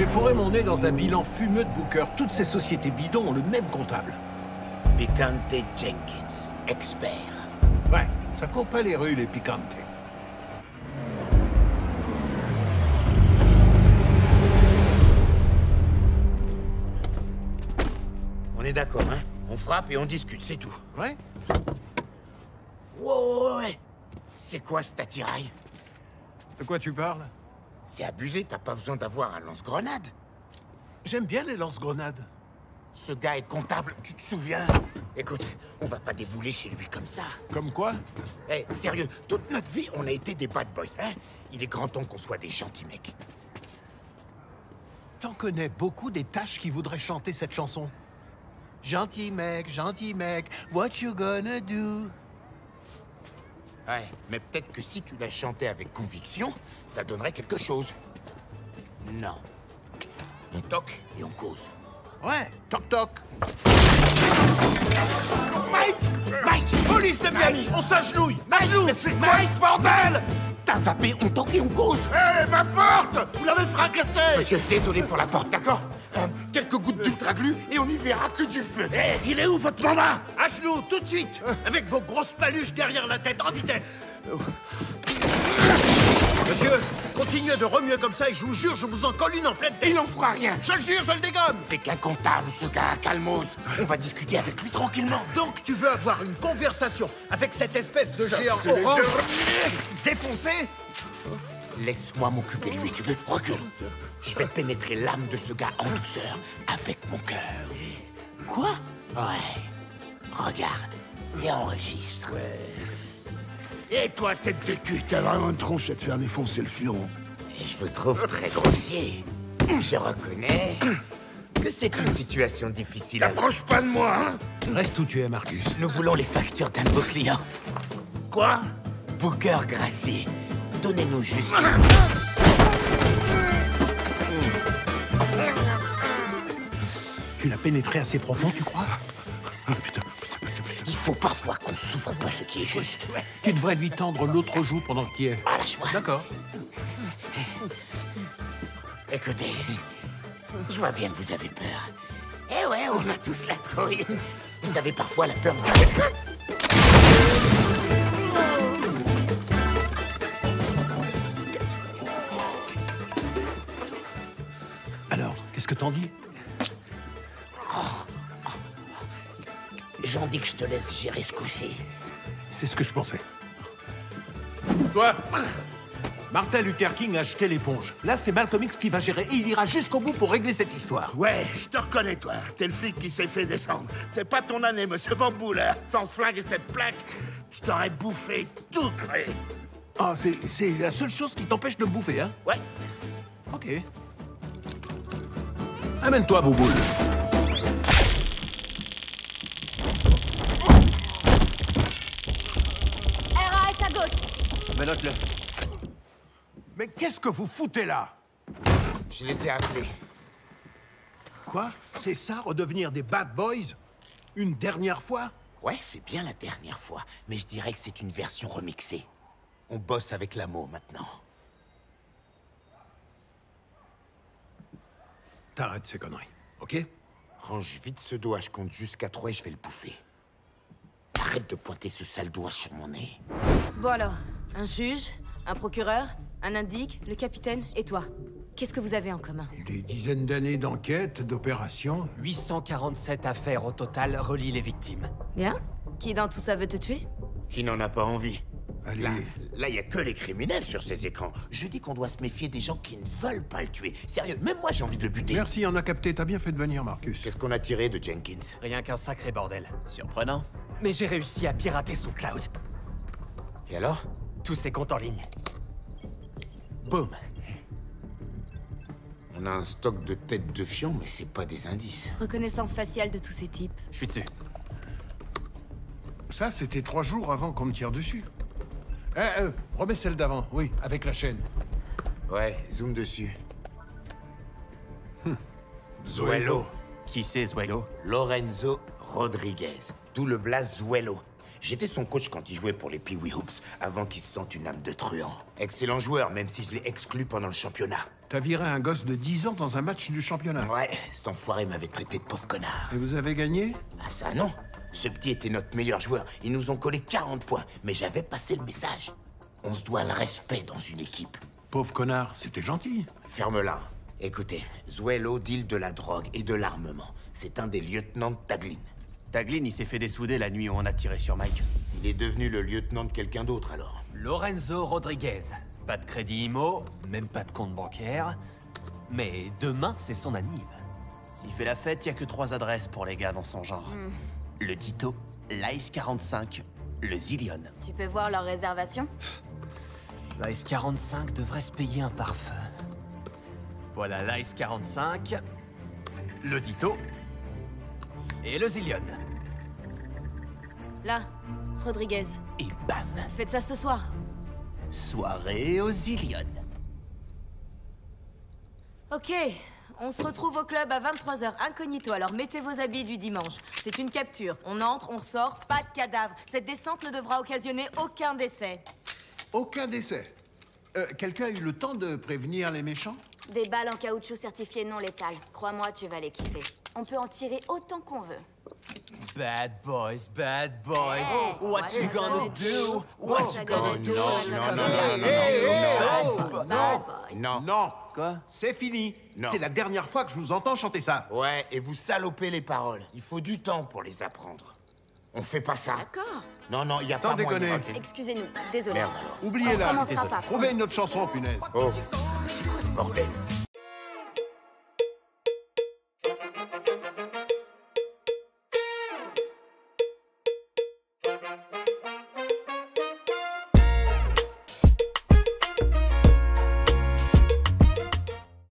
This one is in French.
J'ai fourré mon nez dans un bilan fumeux de Booker. Toutes ces sociétés bidons ont le même comptable. Picante Jenkins, expert. Ouais, ça court pas les rues, les Picante. On est d'accord, hein? On frappe et on discute, c'est tout. Ouais? Ouais. C'est quoi cet attirail? De quoi tu parles? C'est abusé, t'as pas besoin d'avoir un lance-grenade. J'aime bien les lance-grenades. Ce gars est comptable, tu te souviens? Écoute, on va pas débouler chez lui comme ça. Comme quoi? Eh, sérieux, toute notre vie, on a été des bad boys, hein? Il est grand temps qu'on soit des gentils mecs. T'en connais beaucoup des tâches qui voudraient chanter cette chanson. Gentil mec, what you gonna do? Ouais, mais peut-être que si tu la chantais avec conviction, ça donnerait quelque chose. Non. On toque et on cause. Ouais, toc toc. Mike! Police de Miami, on s'agenouille! Mike, mais c'est quoi ce bordel? T'as zappé, on toque et on cause. Hé, ma porte! Vous l'avez fracassée! Monsieur, désolé pour la porte, d'accord? Quelques gouttes d'ultra-glu et on y verra que du feu. Hé, il est où votre mandat? À genoux, tout de suite! Avec vos grosses paluches derrière la tête, en vitesse! Monsieur, continuez de remuer comme ça et je vous jure, je vous en colle une en pleine tête! Il n'en fera rien. Je le jure, je le dégomme! C'est qu'un comptable, ce gars, calmos. On va discuter avec lui tranquillement. Donc tu veux avoir une conversation avec cette espèce de géant orange défoncé? Laisse-moi m'occuper de lui, tu veux? Recule. Je vais pénétrer l'âme de ce gars en douceur, avec mon cœur. Quoi? Ouais. Regarde et enregistre. Et toi, tête de cul, t'as vraiment une tronche à te faire défoncer le fion. Et je vous trouve très grossier. Je reconnais que c'est une situation difficile. T'approches pas de moi, hein? Reste où tu es, Marcus. Nous voulons les factures d'un de vos clients. Quoi? Booker Gracie, donnez-nous juste... Tu l'as pénétré assez profond, tu crois? Il faut parfois qu'on souffre pour ce qui est juste. Tu devrais lui tendre l'autre joue pendant que tu y es. Ah, lâche-moi. D'accord. Écoutez, je vois bien que vous avez peur. Eh ouais, on a tous la trouille. Vous avez parfois la peur de... Alors, qu'est-ce que t'en dis? J'en dis que je te laisse gérer ce coup-ci. C'est ce que je pensais. Toi, Martin Luther King a jeté l'éponge. Là, c'est Malcolm X qui va gérer et il ira jusqu'au bout pour régler cette histoire. Ouais, je te reconnais, toi. T'es le flic qui s'est fait descendre. C'est pas ton année, monsieur Bambou, là. Sans ce flingue et cette plaque, je t'aurais bouffé tout cré. Ah, c'est la seule chose qui t'empêche de me bouffer, hein? Ouais. Ok. Amène-toi, Bouboule. RAS à gauche. Menotte-le. Mais qu'est-ce que vous foutez là? Je les ai appelés. Quoi? C'est ça, redevenir des bad boys? Une dernière fois? Ouais, c'est bien la dernière fois, mais je dirais que c'est une version remixée. On bosse avec l'amour maintenant. T'arrêtes ces conneries, ok? Range vite ce doigt, je compte jusqu'à 3 et je vais le bouffer. Arrête de pointer ce sale doigt sur mon nez. Bon alors, un juge, un procureur, un indique, le capitaine et toi. Qu'est-ce que vous avez en commun? Des dizaines d'années d'enquête, d'opérations. 847 affaires au total relient les victimes. Bien. Qui dans tout ça veut te tuer? Qui n'en a pas envie? Allez. Là, il y a que les criminels sur ces écrans. Je dis qu'on doit se méfier des gens qui ne veulent pas le tuer. Sérieux, même moi, j'ai envie de le buter. Merci, on a capté. T'as bien fait de venir, Marcus. Qu'est-ce qu'on a tiré de Jenkins? Rien qu'un sacré bordel. Surprenant. Mais j'ai réussi à pirater son cloud. Et alors? Tous ses comptes en ligne. Boum. On a un stock de têtes de fion, mais c'est pas des indices. Reconnaissance faciale de tous ces types. Je suis dessus. Ça, c'était 3 jours avant qu'on me tire dessus. Remets celle d'avant, oui, avec la chaîne. Ouais, zoom dessus. Zuelo. Qui c'est, Zuelo? Lorenzo Rodriguez. D'où le blaze Zuelo. J'étais son coach quand il jouait pour les Pee-wee Hoops, avant qu'il se sente une âme de truand. Excellent joueur, même si je l'ai exclu pendant le championnat. T'as viré un gosse de 10 ans dans un match du championnat. Ouais, cet enfoiré m'avait traité de pauvre connard. Et vous avez gagné? Ah ça non. Ce petit était notre meilleur joueur. Ils nous ont collé 40 points, mais j'avais passé le message. On se doit le respect dans une équipe. Pauvre connard, c'était gentil. Ferme-la. Écoutez, Zuelo deal de la drogue et de l'armement. C'est un des lieutenants de Taglin. Taglin, il s'est fait dessouder la nuit où on a tiré sur Mike. Il est devenu le lieutenant de quelqu'un d'autre alors. Lorenzo Rodriguez. Pas de crédit IMO, même pas de compte bancaire. Mais demain, c'est son anniv. S'il fait la fête, y a que 3 adresses pour les gars dans son genre. Le Dito, l'Ice 45, le Zillion. Tu peux voir leur réservation? L'Ice 45 devrait se payer un parfum. Voilà l'Ice 45, le Dito et le Zillion. Là, Rodriguez. Et bam, Faites ça ce soir. soirée au Zillion. Ok, on se retrouve au club à 23h, incognito, alors mettez vos habits du dimanche. C'est une capture. On entre, on ressort, pas de cadavre. Cette descente ne devra occasionner aucun décès. Aucun décès. Quelqu'un a eu le temps de prévenir les méchants? Des balles en caoutchouc certifiées non létales. Crois-moi, tu vas les kiffer. On peut en tirer autant qu'on veut. Bad boys, Hey, what you gonna do? What you gonna do? Bad boys. Non. Non. Quoi? C'est fini. Non. C'est la dernière fois que je vous entends chanter ça. Ouais, et vous salopez les paroles. Il faut du temps pour les apprendre. On fait pas ça. D'accord. Non, non, il y a Sans pas moyen. déconner. Ok. Excusez-nous, désolé. Merde. On Oubliez-la. recommencera pas. Trouvez une autre chanson, punaise. Oh, c'est quoi ce bordel?